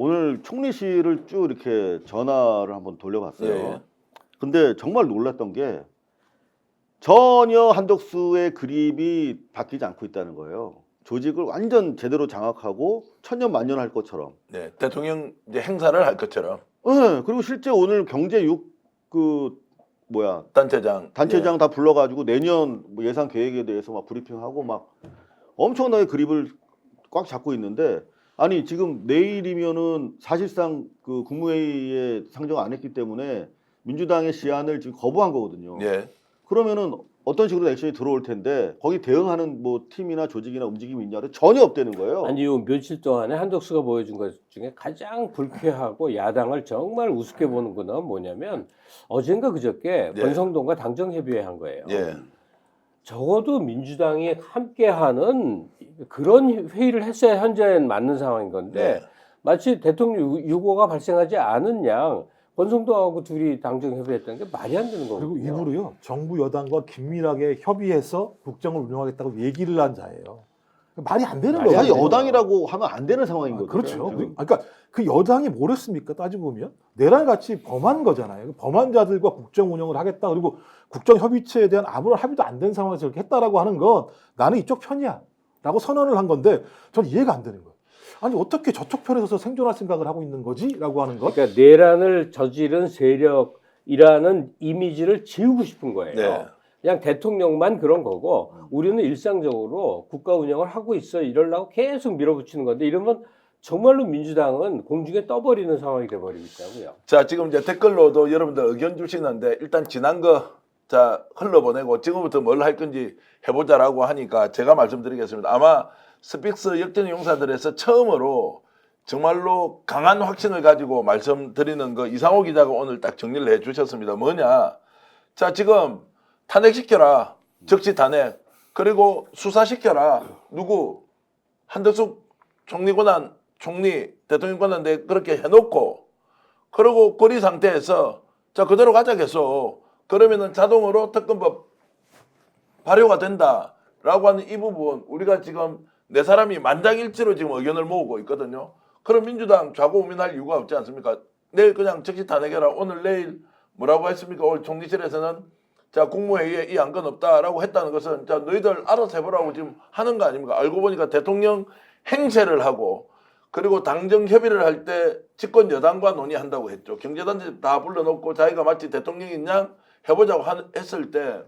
오늘 총리실을 쭉 이렇게 전화를 한번 돌려봤어요. 예. 근데 정말 놀랐던 게 전혀 한덕수의 그립이 바뀌지 않고 있다는 거예요. 조직을 완전 제대로 장악하고 천년만년 할 것처럼. 네, 대통령 이제 행사를 할 것처럼 네, 그리고 실제 오늘 경제 단체장 다 불러가지고 내년 뭐 예산 계획에 대해서 막 브리핑하고 막 엄청나게 그립을 꽉 잡고 있는데, 아니 지금 내일이면은 사실상 그 국무회의에 상정 안 했기 때문에 민주당의 시안을 지금 거부한 거거든요. 예. 그러면은 어떤 식으로 액션이 들어올 텐데 거기 대응하는 뭐 팀이나 조직이나 움직임이 있냐를 전혀 없다는 거예요. 아니 요 며칠 동안에 한덕수가 보여준 것 중에 가장 불쾌하고 야당을 정말 우습게 보는 거는 뭐냐면, 어젠가 그저께 예. 권성동과 당정협의회 한 거예요. 예. 적어도 민주당이 함께하는 그런 회의를 했어야 현재는 맞는 상황인 건데, 네. 마치 대통령 유고가 발생하지 않은 양 권성동하고 둘이 당정협의했다는 게 말이 안 되는 거거든요. 그리고 일부러요, 정부 여당과 긴밀하게 협의해서 국정을 운영하겠다고 얘기를 한 자예요. 말이 안 되는 거예요. 사실 여당이라고 하면 안 되는 상황인 거죠. 그렇죠. 지금. 그러니까 그 여당이 뭘 했습니까? 따지고 보면 내란 같이 범한 거잖아요. 범한 자들과 국정 운영을 하겠다. 그리고 국정 협의체에 대한 아무런 합의도 안 된 상황에서 이렇게 했다라고 하는 건 나는 이쪽 편이야라고 선언을 한 건데, 전 이해가 안 되는 거예요. 아니 어떻게 저쪽 편에 서서 생존할 생각을 하고 있는 거지라고 하는 것. 그러니까 내란을 저지른 세력이라는 이미지를 지우고 싶은 거예요. 네. 그냥 대통령만 그런 거고 우리는 일상적으로 국가 운영을 하고 있어 이러려고 계속 밀어붙이는 건데, 이러면 정말로 민주당은 공중에 떠버리는 상황이 돼버리고 있다고요. 자, 지금 이제 댓글로도 여러분들 의견 주시는데, 일단 지난 거 자 흘러보내고 지금부터 뭘 할 건지 해보자라고 하니까 제가 말씀드리겠습니다. 아마 스픽스 역전 용사들에서 처음으로 정말로 강한 확신을 가지고 말씀드리는 거 이상호 기자가 오늘 딱 정리를 해주셨습니다. 뭐냐? 자, 지금 탄핵시켜라. 적시 탄핵. 그리고 수사시켜라. 누구? 한덕수 총리 대통령 권한대 그렇게 해놓고, 그러고 거리 상태에서 자 그대로 가자 계속. 그러면은 자동으로 특검법 발효가 된다라고 하는 이 부분, 우리가 지금 네 사람이 만장일치로 지금 의견을 모으고 있거든요. 그럼 민주당 좌고우면할 이유가 없지 않습니까? 내일 그냥 즉시 탄핵해라. 오늘 내일 뭐라고 했습니까? 오늘 총리실에서는 자 국무회의에 이 안건 없다라고 했다는 것은 자 너희들 알아서 해보라고 지금 하는 거 아닙니까? 알고 보니까 대통령 행세를 하고, 그리고 당정 협의를 할 때 집권 여당과 논의한다고 했죠. 경제단체 다 불러놓고 자기가 마치 대통령인 양 해보자고 했을 때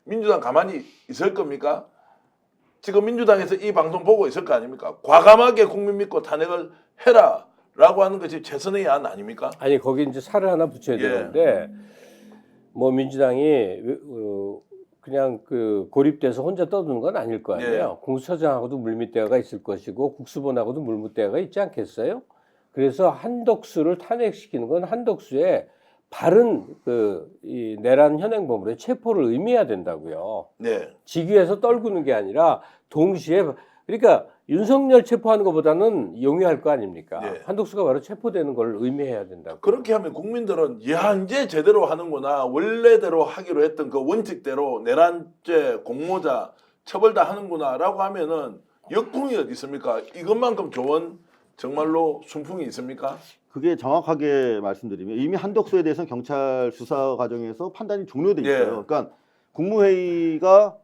민주당 가만히 있을 겁니까? 지금 민주당에서 이 방송 보고 있을 거 아닙니까? 과감하게 국민 믿고 탄핵을 해라라고 하는 것이 최선의 안 아닙니까? 아니 거기 이제 살을 하나 붙여야 예. 되는데, 뭐 민주당이 그냥 그 고립돼서 혼자 떠드는 건 아닐 거 아니에요. 공수처장하고도 물밑대화가 있을 것이고 국수본하고도 물밑대화가 있지 않겠어요? 그래서 한덕수를 탄핵시키는 건 한덕수의 바른 이 내란 현행범으로의 체포를 의미해야 된다고요. 네. 직위에서 떨구는 게 아니라 동시에, 그러니까 윤석열 체포하는 것보다는 용이할 거 아닙니까? 네. 한덕수가 바로 체포되는 걸 의미해야 된다고. 그렇게 하면 국민들은 야 이제 제대로 하는구나, 원래대로 하기로 했던 그 원칙대로 내란죄 공모자 처벌 다 하는구나라고 하면은 역풍이 어디 있습니까? 이것만큼 좋은 정말로 순풍이 있습니까? 그게 정확하게 말씀드리면 이미 한덕수에 대해서는 경찰 수사 과정에서 판단이 종료돼 있어요. 예. 그러니까 국무회의가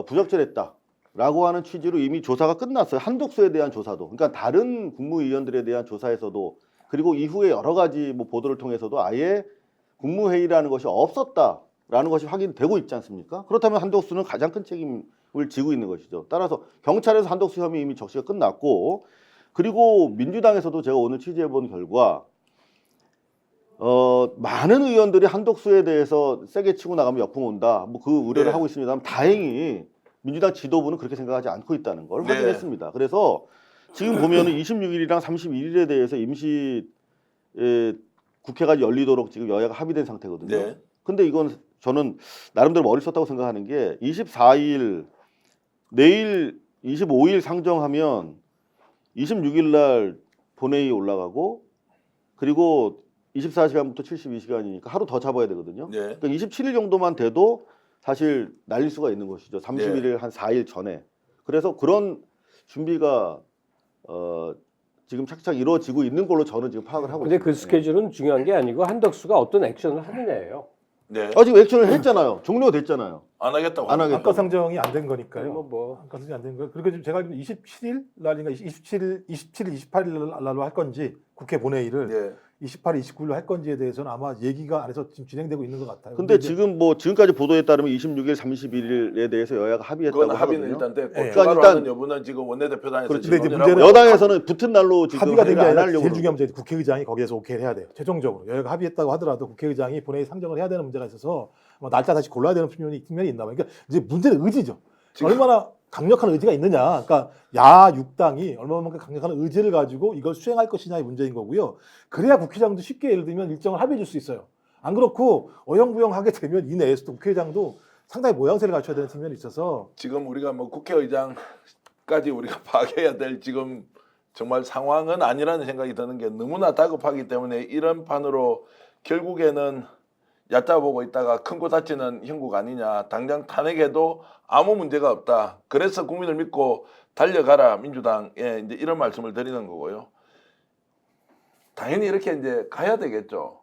부적절했다라고 하는 취지로 이미 조사가 끝났어요. 한덕수에 대한 조사도. 그러니까 다른 국무위원들에 대한 조사에서도, 그리고 이후에 여러 가지 뭐 보도를 통해서도 아예 국무회의라는 것이 없었다라는 것이 확인되고 있지 않습니까? 그렇다면 한덕수는 가장 큰 책임을 지고 있는 것이죠. 따라서 경찰에서 한덕수 혐의 이미 적시가 끝났고, 그리고 민주당에서도 제가 오늘 취재해본 결과 많은 의원들이 한덕수에 대해서 세게 치고 나가면 역풍 온다, 뭐 그 우려를 네. 하고 있습니다만, 다행히 민주당 지도부는 그렇게 생각하지 않고 있다는 걸 네. 확인했습니다. 그래서 지금 보면은 26일이랑 31일에 대해서 임시 국회가 열리도록 지금 여야가 합의된 상태거든요. 네. 근데 이건 저는 나름대로 머리 썼다고 생각하는 게, 24일 내일 25일 상정하면 26일 날 본회의 올라가고, 그리고 24시간부터 72시간이니까 하루 더 잡아야 되거든요. 네. 그러니까 27일 정도만 돼도 사실 날릴 수가 있는 것이죠. 31일 한 4일 전에. 그래서 그런 준비가 지금 착착 이루어지고 있는 걸로 저는 지금 파악을 하고 근데 있습니다. 그 스케줄은 중요한 게 아니고 한덕수가 어떤 액션을 하느냐예요. 네. 지금 액션을 했잖아요. 종료가 됐잖아요. 안 하겠다고. 안 하겠다. 안가 상정이 안 된 거니까요. 뭐 안가 상정이 안 된 거예요. 그리고 지금 제가 알기로 27일 날인가 27일, 28일 날로 할 건지 국회 본회의를 예. 28일, 29일로 할 건지에 대해서는 아마 얘기가 안에서 지금 진행되고 있는 것 같아요. 근데 이제 지금 뭐 지금까지 보도에 따르면 26일, 31일에 대해서 여야가 합의했다고 그건 합의는 하거든요. 일단 됐고 예. 추가로 그러니까 하는 여부는 지금 원내대표단에서 그렇지. 지금 근데 이제 논의를 문제는 하고 여당에서는 붙은 날로 지금 합의가 된 게 회의를 안 아니라 하려고 제일 중요한 그러고. 문제 국회의장이 거기에서 오케이를 해야 돼요. 최종적으로 여야가 합의했다고 하더라도 국회의장이 본회의 상정을 해야 되는 문제가 있어서 뭐 날짜 다시 골라야 되는 측면이 있나 봐요. 그러니까 이제 문제는 의지죠. 지금- 얼마나 강력한 의지가 있느냐. 그러니까 야 6당이 얼마만큼 강력한 의지를 가지고 이걸 수행할 것이냐의 문제인 거고요. 그래야 국회의장도 쉽게 예를 들면 일정을 합의해 줄 수 있어요. 안 그렇고 어영부영하게 되면 이 내에서도 국회의장도 상당히 모양새를 갖춰야 되는 측면이 있어서 지금 우리가 뭐 국회의장까지 우리가 파악해야 될 지금 정말 상황은 아니라는 생각이 드는 게 너무나 다급하기 때문에 이런 판으로 결국에는 얕잡아보고 있다가 큰 코 다치는 형국 아니냐. 당장 탄핵해도 아무 문제가 없다. 그래서 국민을 믿고 달려가라 민주당에 이제 이런 말씀을 드리는 거고요. 당연히 이렇게 이제 가야 되겠죠.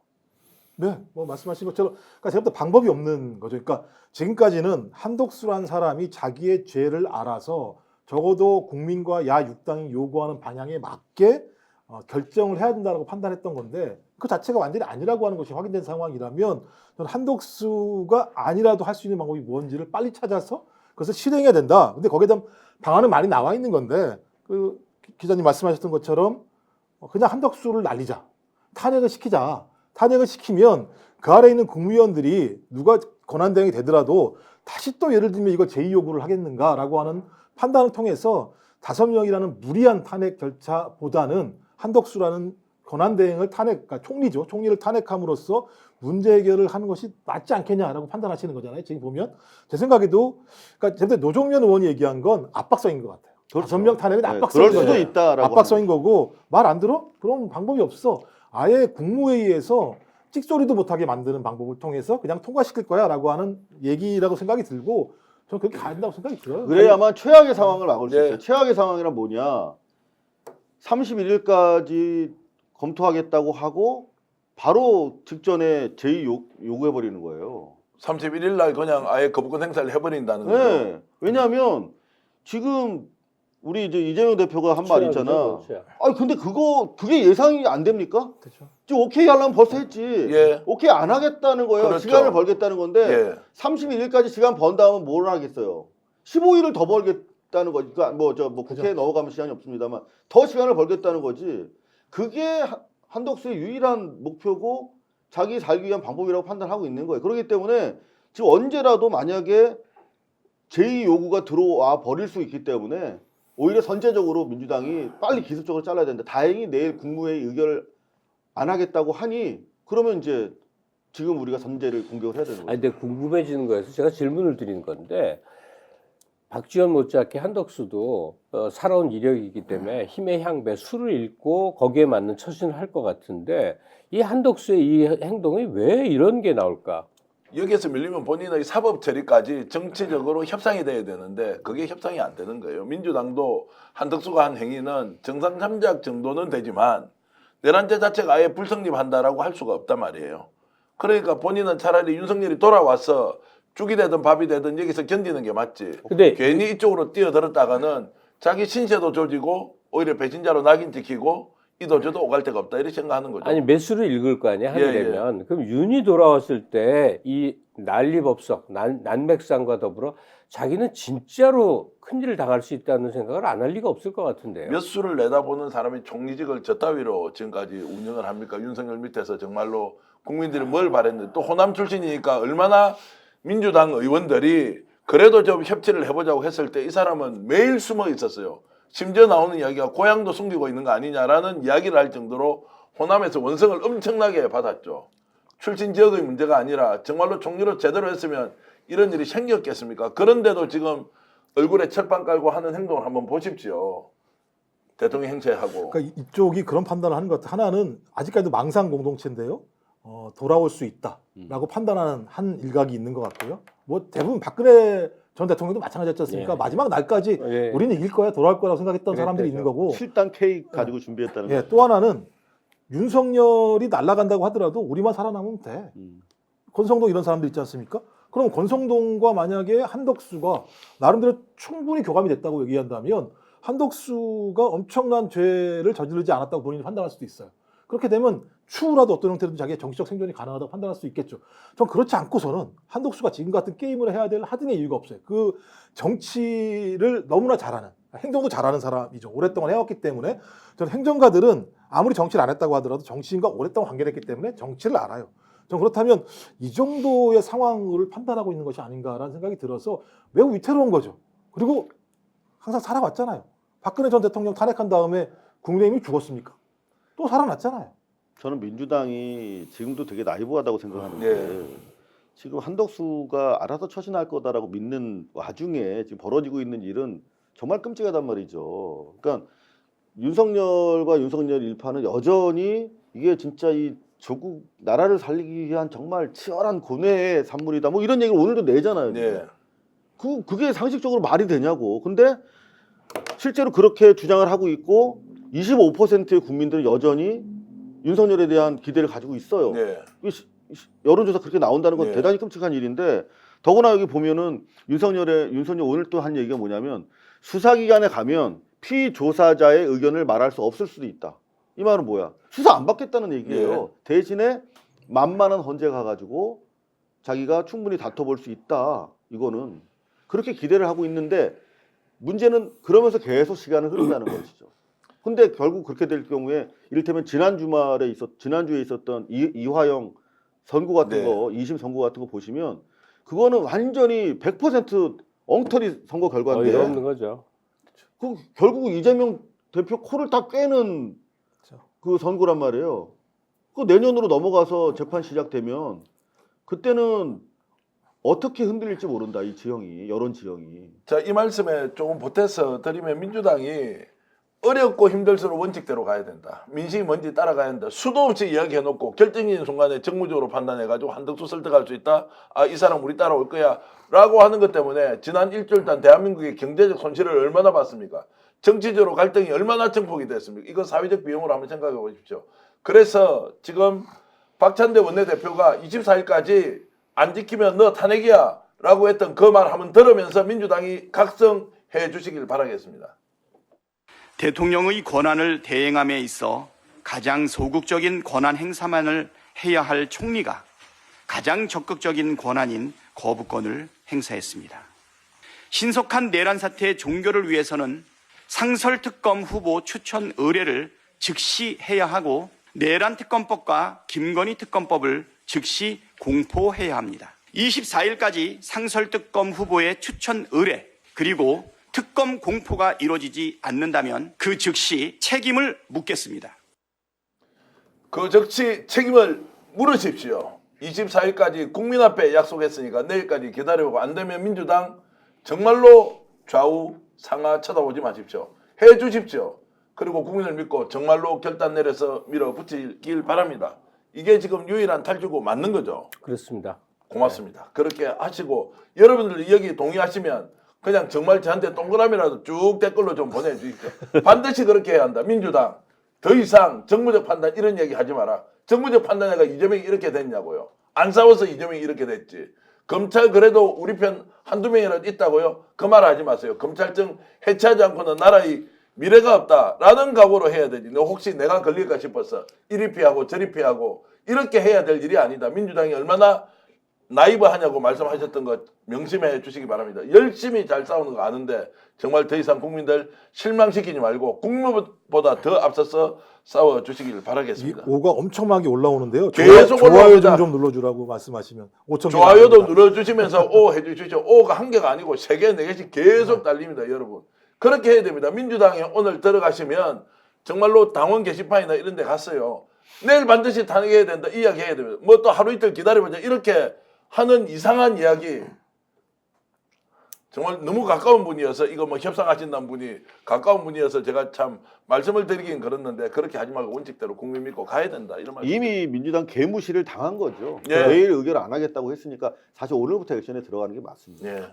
네, 뭐 말씀하신 것처럼 그러니까 제가 볼 때 방법이 없는 거죠. 그러니까 지금까지는 한덕수란 사람이 자기의 죄를 알아서 적어도 국민과 야 6당이 요구하는 방향에 맞게 결정을 해야 된다고 판단했던 건데 그 자체가 완전히 아니라고 하는 것이 확인된 상황이라면 저는 한덕수가 아니라도 할 수 있는 방법이 뭔지를 빨리 찾아서 그것을 실행해야 된다. 근데 거기에 대한 방안은 많이 나와 있는 건데 그 기자님 말씀하셨던 것처럼 그냥 한덕수를 날리자. 탄핵을 시키자. 탄핵을 시키면 그 아래에 있는 국무위원들이 누가 권한대행이 되더라도 다시 또 예를 들면 이걸 제2요구를 하겠는가라고 하는 판단을 통해서 5명이라는 무리한 탄핵 절차보다는 한덕수라는 권한대행을 그러니까 총리죠. 총리를 탄핵함으로써 문제 해결을 하는 것이 낫지 않겠냐라고 판단하시는 거잖아요. 지금 보면 제 생각에도 그러니까 제가 노종면 의원이 얘기한 건 압박성인 것 같아요. 그렇죠. 5명 탄핵은 네, 압박성인 그럴 수도 거죠. 있다라고. 압박성인 거고 말 안 들어? 그럼 방법이 없어. 아예 국무회의에서 찍소리도 못하게 만드는 방법을 통해서 그냥 통과시킬 거야라고 하는 얘기라고 생각이 들고 저는 그렇게 가야 된다고 생각이 들어요. 그래야만 최악의 상황을 막을 수 네. 있어요. 최악의 상황이란 뭐냐? 31일까지 검토하겠다고 하고 바로 직전에 요구해 버리는 거예요. 31일 날 그냥 아예 거부권 행사를 해버린다는 거죠. 네. 왜냐하면 지금 우리 이제 이재명 대표가 한 말 있잖아. 아니 근데 그게 예상이 안 됩니까? 그렇죠. 지금 오케이 하려면 벌써 했지. 예. 오케이 안 하겠다는 거예요. 그렇죠. 시간을 벌겠다는 건데 예. 31일까지 시간 번 다음은 뭘 하겠어요? 15일을 더 벌겠다는 거지. 그러니까 뭐 국회에 그죠. 넘어가면 시간이 없습니다만 더 시간을 벌겠다는 거지. 그게 한덕수의 유일한 목표고 자기 살기 위한 방법이라고 판단하고 있는 거예요. 그렇기 때문에 지금 언제라도 만약에 제2 요구가 들어와 버릴 수 있기 때문에 오히려 선제적으로 민주당이 빨리 기습적으로 잘라야 되는데 다행히 내일 국무회의 의결을 안 하겠다고 하니 그러면 이제 지금 우리가 선제를 공격을 해야 되는 거예요. 아니 근데 궁금해지는 거여서 제가 질문을 드리는 건데 박지원 못지않게 한덕수도 살아온 이력이기 때문에 힘의 향배 수를 읽고 거기에 맞는 처신을 할 것 같은데 이 한덕수의 이 행동이 왜 이런 게 나올까? 여기에서 밀리면 본인의 사법 처리까지 정치적으로 협상이 돼야 되는데 그게 협상이 안 되는 거예요. 민주당도 한덕수가 한 행위는 정상 참작 정도는 되지만 내란죄 자체가 아예 불성립한다라고 할 수가 없단 말이에요. 그러니까 본인은 차라리 윤석열이 돌아와서 죽이 되든 밥이 되든 여기서 견디는 게 맞지. 근데 괜히 이쪽으로 뛰어들었다가는 자기 신세도 조지고 오히려 배신자로 낙인 찍히고 이도저도 오갈 데가 없다 이렇게 생각하는 거죠. 아니 매수를 읽을 거 아니야 예, 하려면 그럼 윤이 돌아왔을 때 이 난리법석 난맥상과 더불어 자기는 진짜로 큰일을 당할 수 있다는 생각을 안 할 리가 없을 것 같은데요. 몇 수를 내다보는 사람이 총리직을 저 따위로 지금까지 운영을 합니까? 윤석열 밑에서 정말로 국민들이 뭘 바랬는데 또 호남 출신이니까 얼마나 민주당 의원들이 그래도 좀 협치를 해보자고 했을 때 이 사람은 매일 숨어 있었어요. 심지어 나오는 이야기가 고향도 숨기고 있는 거 아니냐라는 이야기를 할 정도로 호남에서 원성을 엄청나게 받았죠. 출신 지역의 문제가 아니라 정말로 총리로 제대로 했으면 이런 일이 생겼겠습니까? 그런데도 지금 얼굴에 철판 깔고 하는 행동을 한번 보십시오. 대통령 행세하고. 그러니까 이쪽이 그런 판단을 하는 것 같아요. 하나는 아직까지도 망상 공동체인데요. 돌아올 수 있다라고 판단하는 한 일각이 있는 것 같고요. 뭐 대부분 박근혜 전 대통령도 마찬가지였지 않습니까? 예. 마지막 날까지 예. 우리는 이길 거야, 돌아올 거라고 생각했던 사람들이 있는 그랬죠. 거고. 7단 케이크 가지고 준비했다는 예, 거죠. 또 하나는 윤석열이 날아간다고 하더라도 우리만 살아남으면 돼. 권성동 이런 사람들 있지 않습니까? 그럼 권성동과 만약에 한덕수가 나름대로 충분히 교감이 됐다고 얘기한다면 한덕수가 엄청난 죄를 저지르지 않았다고 본인이 판단할 수도 있어요. 그렇게 되면 추후라도 어떤 형태로든 자기의 정치적 생존이 가능하다고 판단할 수 있겠죠. 전 그렇지 않고서는 한덕수가 지금 같은 게임을 해야 될 하등의 이유가 없어요. 그 정치를 너무나 잘하는, 행정도 잘하는 사람이죠. 오랫동안 해왔기 때문에 저는 행정가들은 아무리 정치를 안 했다고 하더라도 정치인과 오랫동안 관계를 했기 때문에 정치를 알아요. 전 그렇다면 이 정도의 상황을 판단하고 있는 것이 아닌가라는 생각이 들어서 매우 위태로운 거죠. 그리고 항상 살아왔잖아요. 박근혜 전 대통령 탄핵한 다음에 국민의힘이 죽었습니까? 또 살아났잖아요. 저는 민주당이 지금도 되게 나이브하다고 생각하는데 예. 지금 한덕수가 알아서 처신할 거다라고 믿는 와중에 지금 벌어지고 있는 일은 정말 끔찍하단 말이죠. 그러니까 윤석열과 윤석열 일파는 여전히 이게 진짜 이 조국 나라를 살리기 위한 정말 치열한 고뇌의 산물이다. 뭐 이런 얘기를 오늘도 내잖아요. 예. 그게 상식적으로 말이 되냐고. 근데 실제로 그렇게 주장을 하고 있고 25%의 국민들은 여전히 윤석열에 대한 기대를 가지고 있어요. 예. 여론조사 그렇게 나온다는 건 네. 대단히 끔찍한 일인데 더구나 여기 보면은 윤석열 오늘 또 한 얘기가 뭐냐면 수사기관에 가면 피조사자의 의견을 말할 수 없을 수도 있다. 이 말은 뭐야? 수사 안 받겠다는 얘기예요. 네. 대신에 만만한 헌재 가가지고 자기가 충분히 다퉈볼 수 있다. 이거는 그렇게 기대를 하고 있는데 문제는 그러면서 계속 시간을 흐른다는 것이죠. 근데 결국 그렇게 될 경우에 이를테면 지난주에 있었던 이화영 선고 같은 네. 거, 2심 선고 같은 거 보시면 그거는 완전히 100% 엉터리 선거 결과인데 거의 없는 거죠. 그 결국 이재명 대표 코를 다 꿰는 그 선고란 말이에요. 그 내년으로 넘어가서 재판 시작되면 그때는 어떻게 흔들릴지 모른다. 이 지형이, 여론 지형이. 자, 이 말씀에 조금 보태서 드리면 민주당이 어렵고 힘들수록 원칙대로 가야 된다. 민심이 뭔지 따라가야 된다. 수도 없이 이야기해놓고 결정적인 순간에 정무적으로 판단해가지고 한덕수 설득할 수 있다. 아, 이 사람 우리 따라올 거야. 라고 하는 것 때문에 지난 일주일 동안 대한민국의 경제적 손실을 얼마나 봤습니까? 정치적으로 갈등이 얼마나 증폭이 됐습니까? 이건 사회적 비용으로 한번 생각해 보십시오. 그래서 지금 박찬대 원내대표가 24일까지 안 지키면 너 탄핵이야 라고 했던 그 말 한번 들으면서 민주당이 각성해 주시길 바라겠습니다. 대통령의 권한을 대행함에 있어 가장 소극적인 권한 행사만을 해야 할 총리가 가장 적극적인 권한인 거부권을 행사했습니다. 신속한 내란 사태의 종결을 위해서는 상설특검 후보 추천 의뢰를 즉시 해야 하고 내란 특검법과 김건희 특검법을 즉시 공포해야 합니다. 24일까지 상설특검 후보의 추천 의뢰 그리고 특검 공포가 이루어지지 않는다면 그 즉시 책임을 묻겠습니다. 그 즉시 책임을 물으십시오. 24일까지 국민 앞에 약속했으니까 내일까지 기다려보고 안 되면 민주당 정말로 좌우 상하 쳐다보지 마십시오. 해 주십시오. 그리고 국민을 믿고 정말로 결단 내려서 밀어붙이길 바랍니다. 이게 지금 유일한 탈주고 맞는 거죠. 그렇습니다. 고맙습니다. 그렇게 하시고 여러분들 여기 동의하시면 그냥 정말 저한테 동그라미라도 쭉 댓글로 좀 보내주십시오. 반드시 그렇게 해야 한다. 민주당 더 이상 정무적 판단 이런 얘기 하지 마라. 정무적 판단에가 이재명이 이렇게 됐냐고요. 안 싸워서 이재명이 이렇게 됐지. 검찰 그래도 우리 편 한두 명이라도 있다고요. 그 말 하지 마세요. 검찰청 해체하지 않고는 나라의 미래가 없다라는 각오로 해야 되지. 너 혹시 내가 걸릴까 싶어서 이리 피하고 저리 피하고 이렇게 해야 될 일이 아니다. 민주당이 얼마나 나이브하냐고 말씀하셨던 것 명심해 주시기 바랍니다. 열심히 잘 싸우는 거 아는데 정말 더 이상 국민들 실망시키지 말고 국민보다 더 앞서서 싸워 주시길 이 바라겠습니다. 5가 엄청나게 올라오는데요. 계속 좋아요 올라옵니다. 좀 눌러주라고 말씀하시면 5천 좋아요도 눌러주시면서 오 해주시죠. 오가 한 개가 아니고 3개, 4개씩 계속 달립니다. 여러분. 그렇게 해야 됩니다. 민주당에 오늘 들어가시면 정말로 당원 게시판이나 이런 데 갔어요. 내일 반드시 탄핵해야 된다. 이야기해야 됩니다. 뭐 또 하루 이틀 기다려보자. 이렇게 하는 이상한 이야기. 정말 너무 가까운 분이어서 이거 뭐 협상하신다는 분이 가까운 분이어서 제가 참 말씀을 드리긴 그랬는데 그렇게 하지 말고 원칙대로 국민 믿고 가야 된다. 이런 말씀. 이미 민주당 개무시를 당한 거죠. 예. 내일 의결 안 하겠다고 했으니까 사실 오늘부터 액션에 들어가는 게 맞습니다. 예.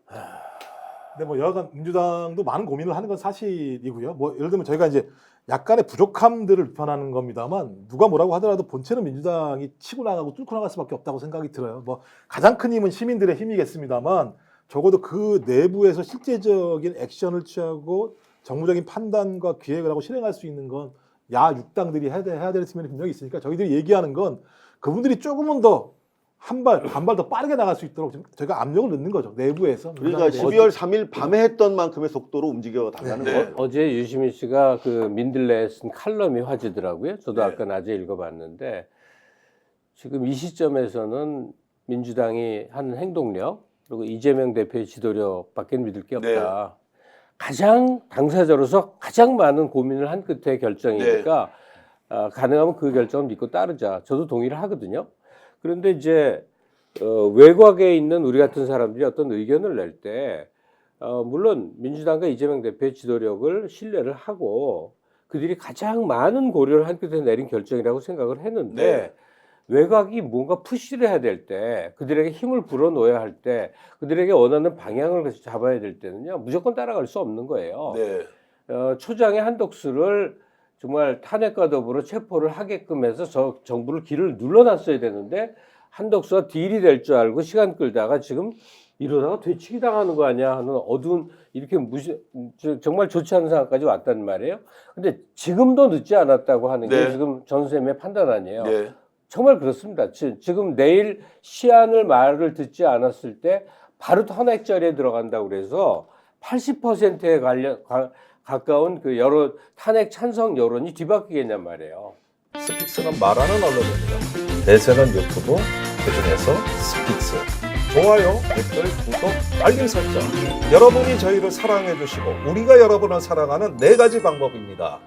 근데 뭐 여하간 민주당도 많은 고민을 하는 건 사실이고요. 뭐 예를 들면 저희가 이제 약간의 부족함들을 비판하는 겁니다만 누가 뭐라고 하더라도 본체는 민주당이 치고 나가고 뚫고 나갈 수밖에 없다고 생각이 들어요. 뭐 가장 큰 힘은 시민들의 힘이겠습니다만 적어도 그 내부에서 실제적인 액션을 취하고 정무적인 판단과 기획을 하고 실행할 수 있는 건 야 6당들이 해야 될 측면이 분명히 있으니까 저희들이 얘기하는 건 그분들이 조금은 더 한 발, 반발 더 빠르게 나갈 수 있도록 지금 저희가 압력을 넣는 거죠. 내부에서. 그러니까 12월 3일 밤에 했던 만큼의 속도로 움직여 달라는 네. 거예요. 어제 유시민 씨가 그 민들레에 쓴 칼럼이 화제더라고요. 저도 네. 아까 낮에 읽어봤는데 지금 이 시점에서는 민주당이 하는 행동력 그리고 이재명 대표의 지도력밖에 믿을 게 없다. 가장 당사자로서 가장 많은 고민을 한 끝에 결정이니까 가능하면 그 결정을 믿고 따르자. 저도 동의를 하거든요. 그런데 이제 외곽에 있는 우리 같은 사람들이 어떤 의견을 낼 때 물론 민주당과 이재명 대표의 지도력을 신뢰를 하고 그들이 가장 많은 고려를 한 끝에 내린 결정이라고 생각을 했는데 네. 외곽이 뭔가 푸시를 해야 될 때 그들에게 힘을 불어넣어야 할 때 그들에게 원하는 방향을 잡아야 될 때는요 무조건 따라갈 수 없는 거예요. 네. 초장의 한덕수를 정말 탄핵과 더불어 체포를 하게끔 해서 정부를 길을 눌러놨어야 되는데 한덕수가 딜이 될 줄 알고 시간 끌다가 지금 이러다가 되치기 당하는 거 아니야 하는 어두운 이렇게 정말 좋지 않은 상황까지 왔단 말이에요. 근데 지금도 늦지 않았다고 하는 게 네. 지금 전 선생님의 판단 아니에요. 네. 정말 그렇습니다. 지금 내일 시한을 말을 듣지 않았을 때 바로 탄핵절에 들어간다고 그래서 80%에 가까운 그 여론 탄핵 찬성 여론이 뒤바뀌겠냔 말이에요. 스픽스는 말하는 언론입니다. 대세는 유튜브, 그중에서 스픽스. 좋아요, 댓글, 구독, 알림 설정. 여러분이 저희를 사랑해 주시고 우리가 여러분을 사랑하는 4가지 방법입니다.